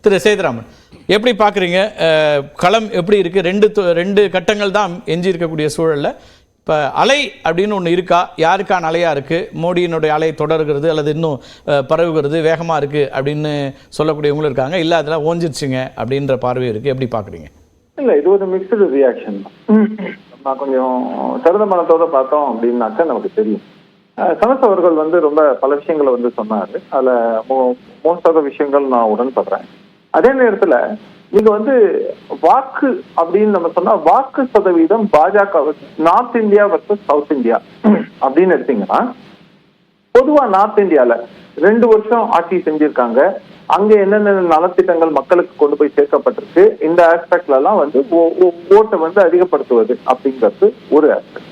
திரு சேதுராமன், எப்படி பார்க்குறீங்க? களம் எப்படி இருக்குது? ரெண்டு கட்டங்கள் தான் எஞ்சி இருக்கக்கூடிய சூழலில் இப்போ அலை அப்படின்னு ஒன்று இருக்கா? யாருக்கான அலையாக இருக்குது? மோடியினுடைய அலை தொடர்கிறது அல்லது இன்னும் பரவுகிறது, வேகமாக இருக்குது அப்படின்னு சொல்லக்கூடியவங்களும் இருக்காங்க. இல்லை அதெல்லாம் ஓஞ்சிருச்சுங்க அப்படின்ற பார்வை இருக்குது. எப்படி பார்க்குறீங்க? இல்லை, இது ஒரு மிக்சடு ரியாக்ஷன் தான். நம்ம கொஞ்சம் திறந்த மனத்தோட பார்த்தோம் அப்படின்னாக்கா நமக்கு தெரியும். சனஸ் அவர்கள் ரொம்ப பல விஷயங்களை சொன்னாரு. அதுல மோஸ்ட் ஆஃப் த விஷயங்கள் நான் உடன்படுறேன். அதே நேரத்துல நீங்க வாக்கு அப்படின்னு நம்ம சொன்னா வாக்கு சதவீதம் பாஜக north India versus south India அப்படின்னு எடுத்தீங்கன்னா, பொதுவா நார்த் இந்தியால 2 வருஷம் ஆட்சி செஞ்சிருக்காங்க. அங்க என்னென்ன நலத்திட்டங்கள் மக்களுக்கு கொண்டு போய் சேர்க்கப்பட்டிருக்கு, இந்த ஆஸ்பெக்ட்ல எல்லாம் ஓட்டை அதிகப்படுத்துவது அப்படிங்கிறது ஒரு ஆஸ்பெக்ட்.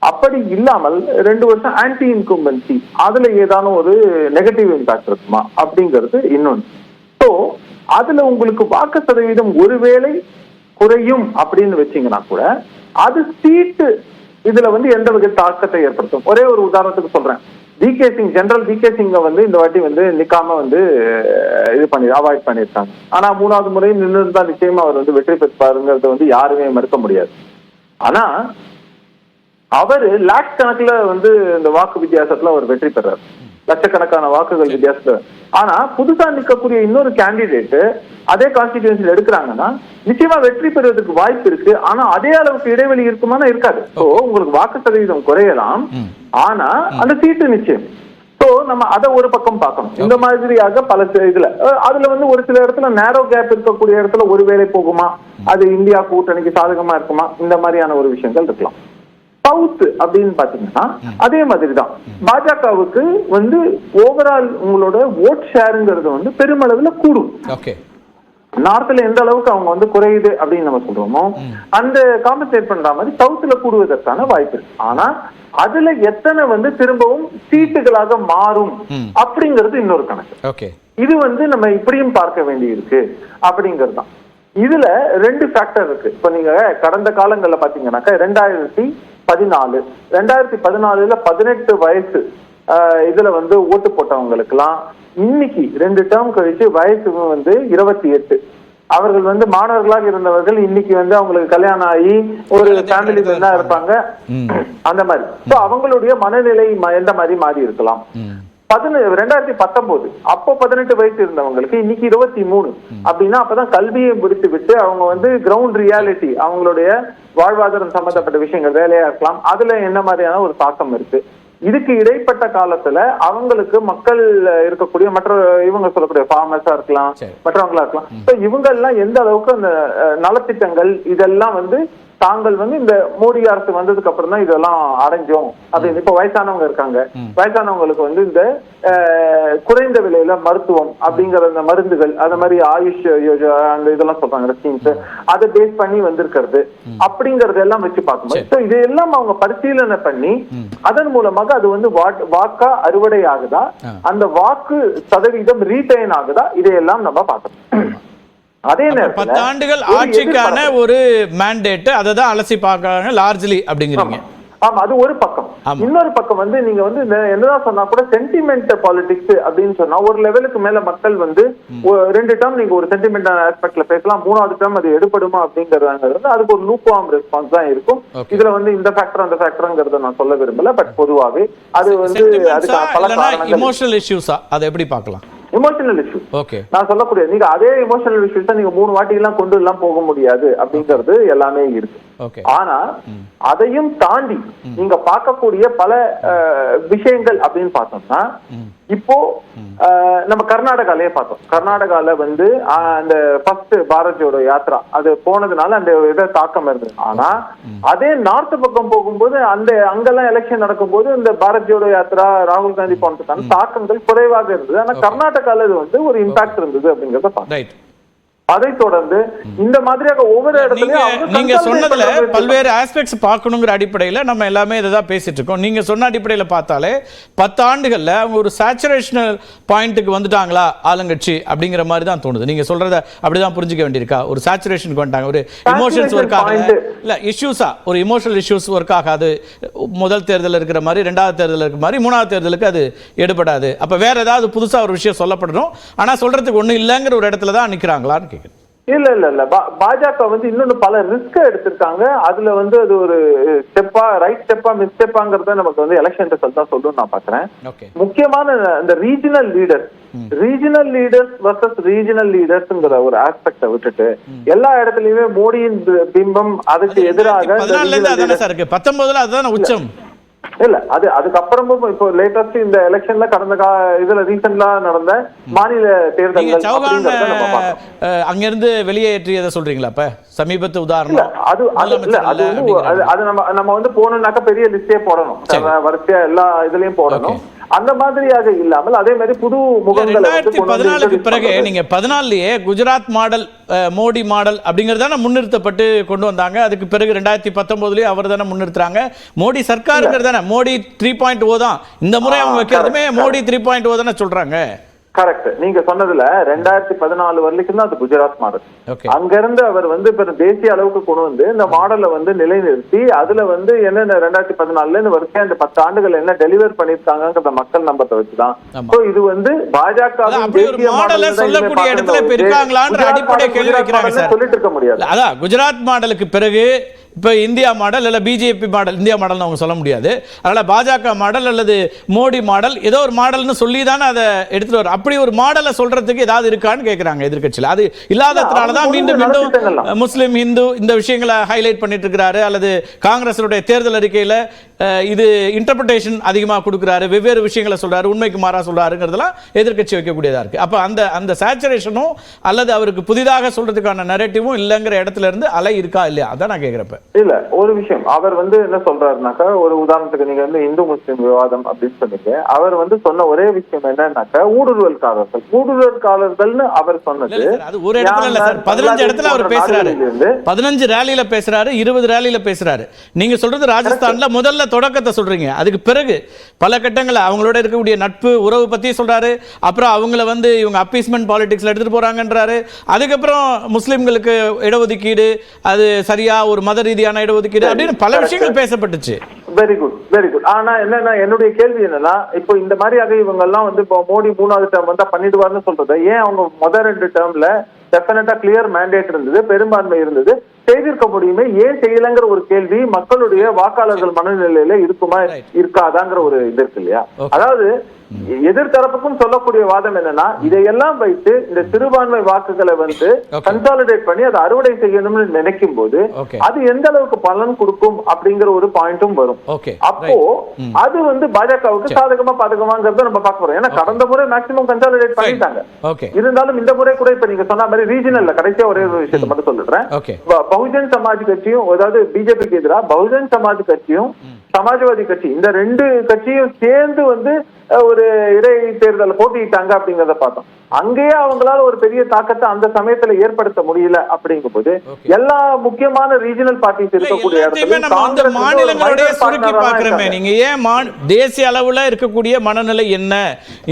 அப்படி இல்லாமல் 2 வருஷம் ஆன்டி இன்கம்பன்சி, அதுல ஏதானும் ஒரு நெகட்டிவ் இம்பாக்ட் இருக்குமா அப்படிங்கிறது இன்னொன்று. ஸோ அதுல உங்களுக்கு வாக்கு சதவீதம் ஒருவேளை குறையும் அப்படின்னு வச்சீங்கன்னா கூட அது சீட்டு இதுல எந்த வகை தாக்கத்தை ஏற்படுத்தும். ஒரே ஒரு உதாரணத்துக்கு சொல்றேன். General VK. சிங்க இந்த வாட்டி நிக்காம இது பண்ணி அவாய்ட் பண்ணிருக்காங்க. ஆனா 3வது முறை நின்று தான் நிச்சயமா அவர் வெற்றி பெற்பாருங்கிறது யாருமே மறுக்க முடியாது. ஆனா அவரு லாக்ஸ் கணக்குல இந்த வாக்கு வித்தியாசத்துல அவர் வெற்றி பெறாரு, லட்சக்கணக்கான வாக்குகள் வித்தியாசத்துல. ஆனா புதுசா நிற்கக்கூடிய இன்னொரு கேண்டிடேட் அதே கான்ஸ்டிடியூன்சில எடுக்கிறாங்கன்னா நிச்சயமா வெற்றி பெறுவதற்கு வாய்ப்பு இருக்கு. ஆனா அதே அளவுக்கு இடைவெளி இருக்குமானா இருக்காது. சோ உங்களுக்கு வாக்கு சதவீதம் குறையலாம், ஆனா அந்த சீட்டு நிச்சயம். சோ நம்ம அதை ஒரு பக்கம் பார்க்கணும். இந்த மாதிரியாக பல இதுல அதுல ஒரு சில இடத்துல நேரோ கேப் இருக்கக்கூடிய இடத்துல ஒருவேளை போகுமா, அது இந்தியா கூட்டணிக்கு சாதகமா இருக்குமா, இந்த மாதிரியான ஒரு விஷயங்கள் இருக்கலாம். சவுத் அப்படின்னு பாத்தீங்கன்னா அதே மாதிரிதான் பாஜகவுக்கு ஓவரால் உங்களோட ஓட் ஷேருங்கிறது பெருமளவுல கூடும். நார்த்ல எந்த அளவுக்கு அவங்க குறையுது அப்படின்னு நம்ம சொல்றோமோ அந்த காம்பன்சேட் பண்ற மாதிரி சவுத்ல கூடுவதற்கான வாய்ப்பு இருக்கு. ஆனா அதுல எத்தனை திரும்பவும் சீட்டுகளாக மாறும் அப்படிங்கிறது இன்னொரு கணக்கு. இது நம்ம இப்படியும் பார்க்க வேண்டி இருக்கு அப்படிங்கிறது தான். இதுல 2 ஃபேக்டர் இருக்கு. இப்ப நீங்க கடந்த காலங்கள்ல பாத்தீங்கன்னாக்கா 2014 18 வயசு இதுல ஓட்டு போட்டவங்களுக்கு எல்லாம் இன்னைக்கு 2 டேர்ம் கழிச்சு வயசு 28. அவர்கள் மாணவர்களாக இருந்தவர்கள் இன்னைக்கு அவங்களுக்கு கல்யாணம் ஆகி ஒரு ஃபேமிலி தான் இருப்பாங்க. அந்த மாதிரி அவங்களுடைய மனநிலை எந்த மாதிரி மாறி இருக்கலாம். 2019 அப்போ 18 வயசு இருந்தவங்களுக்கு இன்னைக்கு 23 அப்படின்னா அப்பதான் கல்வியை முடித்து விட்டு அவங்க கிரவுண்ட் ரியாலிட்டி, அவங்களுடைய வாழ்வாதாரம் சம்பந்தப்பட்ட விஷயங்கள் வேலையா இருக்கலாம், அதுல என்ன மாதிரியான ஒரு தாக்கம் இருக்கு. இதுக்கு இடைப்பட்ட காலத்துல அவங்களுக்கு மக்கள் இருக்கக்கூடிய மற்ற இவங்க சொல்லக்கூடிய ஃபார்மர்ஸா இருக்கலாம், மற்றவங்களா இருக்கலாம். இவங்க எல்லாம் எந்த அளவுக்கு அந்த நலத்திட்டங்கள் இதெல்லாம் தாங்கள் இந்த மோடி அரசு வந்ததுக்கு அப்புறம் தான் இதெல்லாம் அடைஞ்சோம் அப்படின்னு. இப்ப வயசானவங்க இருக்காங்க, வயசானவங்களுக்கு இந்த குறைந்த விலையில மருத்துவம் அப்படிங்கிற அந்த மருந்துகள், அந்த மாதிரி ஆயுஷ் யோஜனா அந்த இதெல்லாம் சொல்றாங்க ஸ்கீம்ஸ், அதை பேஸ் பண்ணி வந்திருக்கிறது அப்படிங்கறது எல்லாம் வச்சு பார்க்கும்போது இதையெல்லாம் அவங்க பரிசீலனை பண்ணி அதன் மூலமாக அது வாக்கா அறுவடை ஆகுதா, அந்த வாக்கு சதவீதம் ரீடைன் ஆகுதா, இதையெல்லாம் நம்ம பார்க்கணும். அதே நேரத்தில் 10 ஆண்டுகள் ஆட்சிக்கான ஒரு மேண்டேட் அதை தான் அலசி பார்க்கறாங்க லார்ஜ்லி அப்படிங்கிறீங்க. ஆமா, அது ஒரு பக்கம். இன்னொரு பக்கம் நீங்க என்னதான் சொன்னா கூட சென்டிமெண்ட் பாலிடிக்ஸ் அப்படின்னு சொன்னா ஒரு லெவலுக்கு மேல மக்கள் 2 டேர்ம் நீங்க ஒரு சென்டிமெண்ட் ஆஸ்பெக்ட்ல பேசலாம், 3வது டேர்ம் அது எடுபடுமா அப்படிங்கறது அதுக்கு ஒரு லூக்வார்ம் ரெஸ்பான்ஸ் தான் இருக்கும். இதுல இந்த ஃபேக்டர் அந்த ஃபேக்டர்ங்கிறத நான் சொல்ல விரும்பல. பட் பொதுவாகவே அது அதுக்கு பல காரணங்கள். எமோஷனல் இஷ்யூஸா அதை எப்படி பார்க்கலாம்? எமோஷனல் இஷ்யூ நான் சொல்லக்கூடிய நீங்க அதே எமோஷனல் இஷ்யூஸ் நீங்க 3 வாட்டி எல்லாம் கொண்டு எல்லாம் போக முடியாது அப்படிங்கிறது எல்லாமே இருக்கு. ஆனா அதையும் தாண்டி நீங்க பார்க்கக்கூடிய பல விஷயங்கள் அப்படின்னு பார்த்தோம்னா இப்போ நம்ம கர்நாடகாலயே பார்த்தோம். கர்நாடகால அந்த ஃபர்ஸ்ட் பாரத் ஜோடோ யாத்ரா அது போனதுனால அந்த இதை தாக்கம் இருந்தது. ஆனா அதே நார்த் பக்கம் போகும்போது அங்கெல்லாம் எலெக்ஷன் நடக்கும் போது இந்த பாரத் ஜோடோ யாத்ரா ராகுல் காந்தி போனதுக்கான தாக்கங்கள் குறைவாக இருந்தது. ஆனா கர்நாடகால இது ஒரு இம்பாக்ட் இருந்தது அப்படிங்கறத பார்த்தோம். அதை தொடர்ந்து இந்த மாதிரியாக ஒவ்வொரு இடத்துலயும் நீங்க சொன்னதுல பல்வேறு ஆஸ்பெக்ட்ஸ் பார்க்கணுங்கிற அடிப்படையில நம்ம எல்லாமே இதான் பேசிட்டு இருக்கோம். நீங்க சொன்ன அடிப்படையில பார்த்தாலே 10 ஆண்டுகள்ல அவங்க ஒரு சேச்சுரேஷனல் பாயிண்ட்டுக்கு வந்துட்டாங்களா ஆளுங்கட்சி அப்படிங்கிற மாதிரி தான் தோணுது. நீங்க சொல்றத அப்படிதான் புரிஞ்சுக்க வேண்டியிருக்கா? ஒரு சேச்சுரேஷனுக்கு வந்துட்டாங்க, ஒரு இமோஷன்ஸ் ஒர்க் ஆகாது, இல்ல இஷ்யூஸா ஒரு இமோஷனல் இஷ்யூஸ் ஒர்க் ஆகாது, முதல் தேர்தல் இருக்கிற மாதிரி ரெண்டாவது தேர்தல் இருக்கிற மாதிரி மூணாவது தேர்தலுக்கு அது எடுபடாது, அப்ப வேற ஏதாவது புதுசா ஒரு விஷயம் சொல்லப்படணும், ஆனா சொல்றதுக்கு ஒண்ணு இல்லைங்கிற ஒரு இடத்துல தான் நிக்கிறாங்களான்னு கேட்குறேன். இல்ல பாஜக வந்து இன்னொன்னு பல ரிஸ்க் எடுத்திருக்காங்க. அதுல வந்து அது ஒரு ஸ்டெப்பா ரைட் ஸ்டெப்பா மிஸ் ஸ்டெப்பாங்கிறத நமக்கு வந்து எலெக்ஷன் ரிசல்ட் தான் சொல்லணும்னு நான் பாக்குறேன். முக்கியமான இந்த ரீஜனல் லீடர்ஸ் வர்சஸ் ரீஜனல் லீடர்ஸ்ங்கிற ஒரு ஆஸ்பெக்ட விட்டுட்டு எல்லா இடத்துலயுமே மோடியின் பிம்பம் அதுக்கு எதிராக 19 அதுதான் உச்சம் இல்ல அதுக்கப்புறமும் இப்போ லேட்டஸ்ட் இந்த எலெக்ஷன்ல கடந்த இதுல ரீசெண்டா நடந்த மாநில தேர்தல்கள் அங்கிருந்து வெளியேற்றியதை சொல்றீங்களா? அப்ப சமீபத்து உதாரணம் அது நம்ம வந்து போனோம்னாக்க பெரிய லிஸ்டே போடணும், வரிசையா எல்லா இதுலயும் போடணும். அந்த மாதிரியாக இல்லாமல் அதே மாதிரி புது முகங்களை 2014 பிறகு நீங்க 14லயே குஜராத் மாடல் மோடி மாடல் அப்படிங்கறத முன்னிறுத்தப்பட்டு கொண்டு வந்தாங்க. அதுக்கு பிறகு 2019லயே அவர் தானே முன்னிறுத்துறாங்க. மோடி சர்க்காருங்கிறதானே மோடி 3.0 தான் இந்த முறை அவங்க வைக்கிறதுமே மோடி 3.0 தானே சொல்றாங்க. கரெக்ட். நீங்க சொன்னதுல 2014 வரைக்கும் தான் அது குஜராத் மாடல். அங்க இருந்து அவர் வந்து தேசிய அளவுக்கு கொண்டு வந்து இந்த மாடலை வந்து நிலைநிறுத்தி அதுல வந்து என்னென்ன 2014 வரைக்கும் இந்த 10 ஆண்டுகள் என்ன டெலிவர் பண்ணிருக்காங்க மக்கள் நம்பத்தை வச்சுதான். இது வந்து பாஜக சொல்லக்கூடிய இடத்துல இருக்காங்களான்ற அடிப்படை கேள்வி வைக்கிறாங்க. சொல்லிட்டு இருக்க முடியாது. அதான் குஜராத் மாடலுக்கு பிறகு இப்ப இந்தியா மாடல் இல்ல பிஜேபி மாடல், இந்தியா மாடல் அவங்க சொல்ல முடியாது, அதனால பாஜக மாடல் அல்லது மோடி மாடல் ஏதோ ஒரு மாடல்னு சொல்லி தானே அதை எடுத்துட்டு வர. அப்படி ஒரு மாடலை சொல்றதுக்கு ஏதாவது இருக்கான்னு கேட்கிறாங்க எதிர்க்கட்சியில். அது இல்லாததுனாலதான் மீண்டும் மீண்டும் முஸ்லிம் இந்து இந்த விஷயங்களை ஹைலைட் பண்ணிட்டு இருக்கிறாரு. அல்லது காங்கிரஸுடைய தேர்தல் அறிக்கையில இது இன்டர்பிரேஷன் அதிகமாக கொடுக்கிறாரு, வெவ்வேறு விஷயங்களை சொல்றாரு, உண்மைக்கு மாறா சொல்றாருங்கிறதெல்லாம் எதிர்க்கட்சி வைக்கக்கூடியதா இருக்கு. அப்ப அந்த சேச்சுரேஷனும் அல்லது அவருக்கு புதிதாக சொல்றதுக்கான நரேட்டிவும் இல்லைங்கிற இடத்துல இருந்து அலை இருக்கா இல்லையா அதான் நான் கேட்கிறப்ப. இல்ல ஒரு விஷயம் அவர் வந்து என்ன சொல்றாருனாக்கா, ஒரு உதாரணத்துக்கு நீங்க வந்து இந்து முஸ்லிம் விவாதம் அப்படின்னு சொன்னீங்க. அவர் வந்து சொன்ன ஒரே விஷயம் என்னன்னாக்கா ஊடுருவல்காரர்கள்னு அவர் சொன்னது அது ஒரு இடத்துல இல்ல சார், 15 இடத்துல அவர் பேசுறாரு, 15 ரேலியில பேசுறாரு, 20 ரேலியில பேசுறாரு. நீங்க சொல்றது ராஜஸ்தான்ல முதல்ல தொடக்கத்தை சொல்றீங்க, அதுக்கு பிறகு பல கட்டங்கள் அவங்களோட இருக்கக்கூடிய நட்பு உறவு பத்தி சொல்றாரு. அப்புறம் அவங்கள வந்து இவங்க அப்பீஸ்மெண்ட் பாலிடிக்ஸ்ல எடுத்துட்டு போறாங்கன்றாரு. அதுக்கப்புறம் முஸ்லிம்களுக்கு இடஒதுக்கீடு அது சரியா ஒரு மத ரீதியான இடஒதுக்கீடு அப்படின்னு பல விஷயங்கள் பேசப்பட்டுச்சு. Very good. ஆனா என்னன்னா என்னுடைய கேள்வி என்னன்னா, இப்போ இந்த மாதிரியாக இவங்க எல்லாம் வந்து இப்போ மோடி 3வது டேர்ம் வந்தா பண்ணிடுவார்னு சொல்றது ஏன் அவங்க முதல் 2 டேர்ம்ல டெஃபினட்டா கிளியர் மேண்டேட் இருந்தது, பெரும்பான்மை இருந்தது, செய்திருக்க முடியுமே, ஏன் செய்யலங்கிற ஒரு கேள்வி மக்களுடைய வாக்காளர்கள் மனநிலையில இருக்குமா இருக்காதாங்கிற ஒரு இது இருக்கு இல்லையா? அதாவது எதிர்த்தரப்புக்கும் சொல்லக்கூடிய வாதம் என்னன்னா, இதையெல்லாம் வைத்து இந்த சிறுபான்மை வாக்குகளை வந்து கன்சாலிடேட் பண்ணி அதை அறுவடை செய்யணும்னு நினைக்கும் போது அது எந்த அளவுக்கு பலன் கொடுக்கும் அப்படிங்கிற ஒரு பாயிண்டும் வரும். அப்போ அது வந்து பாஜகவுக்கு சாதகமா பாதகமாங்கிறத நம்ம பார்க்க போறோம். ஏன்னா கடந்த முறை மேக்சிமம் கன்சாலிடேட் பண்ணிட்டாங்க. இருந்தாலும் இந்த முறை கூட இப்ப நீங்க சொன்ன மாதிரி ரீஜனல்ல கடைசியா ஒரே ஒரு விஷயத்தை மட்டும் சொல்லிடுறேன். பகுஜன் சமாஜ் கட்சியும் அதாவது பிஜேபிக்கு எதிராக பகுஜன் சமாஜ் கட்சியும் சமாஜ்வாதி கட்சி இந்த 2 கட்சியும் சேர்ந்து வந்து ஒரு இடை தேர்தல் போட்டிட்டாங்க அப்படிங்கறத பார்த்தோம். அங்கேயே அவங்களால ஒரு பெரிய தாக்கத்தை அந்த சமயத்துல ஏற்படுத்த முடியல. அப்படிங்கும் போது எல்லா முக்கியமான ரீஜனல் பார்ட்டிஸ் இருக்கக்கூடிய நீங்க ஏன் தேசிய அளவுல இருக்கக்கூடிய மனநிலை என்ன,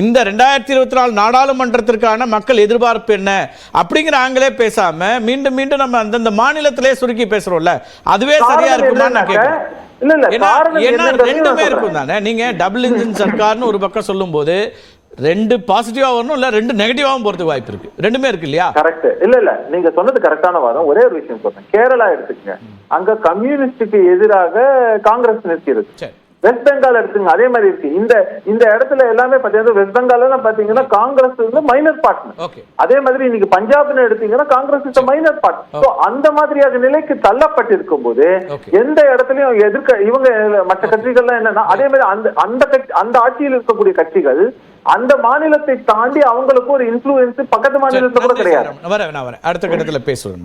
இந்த 2024 நாடாளுமன்றத்திற்கான மக்கள் எதிர்பார்ப்பு என்ன அப்படிங்கிற ஆங்களே பேசாம மீண்டும் மீண்டும் நம்ம அந்தந்த மாநிலத்திலே சுருக்கி பேசுறோம்ல, அதுவே சரியா இருக்குமா நான் கேட்கிறேன். ரெண்டுமே இருக்கும் தானே. நீங்க டபுள் இன்ஜின் சர்க்கார்னு ஒரு பக்கம் சொல்லும் போது 2 பாசிட்டிவா வரணும் இல்ல 2 நெகட்டிவாவும் போறதுக்கு வாய்ப்பு இருக்கு, ரெண்டுமே இருக்கு இல்லையா? கரெக்ட். இல்ல நீங்க சொன்னது கரெக்டான வாதம். ஒரே ஒரு விஷயம் சொல்றேன், கேரளா எடுத்துக்கங்க, அங்க கம்யூனிஸ்டுக்கு எதிராக காங்கிரஸ் நிற்கிறது. வெஸ்ட் பெங்கால் எடுத்துங்க, அதே மாதிரி இருக்கு. இந்த இடத்துல எல்லாமே பாத்தீங்கன்னா வெஸ்ட் பெங்கால் பாத்தீங்கன்னா காங்கிரஸ் வந்து மைனர் பார்ட்னர். அதே மாதிரி நீங்க பஞ்சாப்னு எடுத்தீங்கன்னா காங்கிரஸ் இஸ் மைனர் பார்ட்னர். அந்த மாதிரியாக நிலைக்கு தள்ளப்பட்டிருக்கும் போது எந்த இடத்துலயும் எதிர்க்க இவங்க மற்ற கட்சிகள்லாம் என்னன்னா, அதே மாதிரி அந்த ஆட்சியில் இருக்கக்கூடிய கட்சிகள் அந்த மாநிலத்தை தாண்டி அவங்களுக்கு ஒரு இன்ஃப்ளூயன்ஸ் பக்கத்து மாநிலத்துல கூட கிடையாது. அடுத்த கட்டத்துல பேசுவோம்.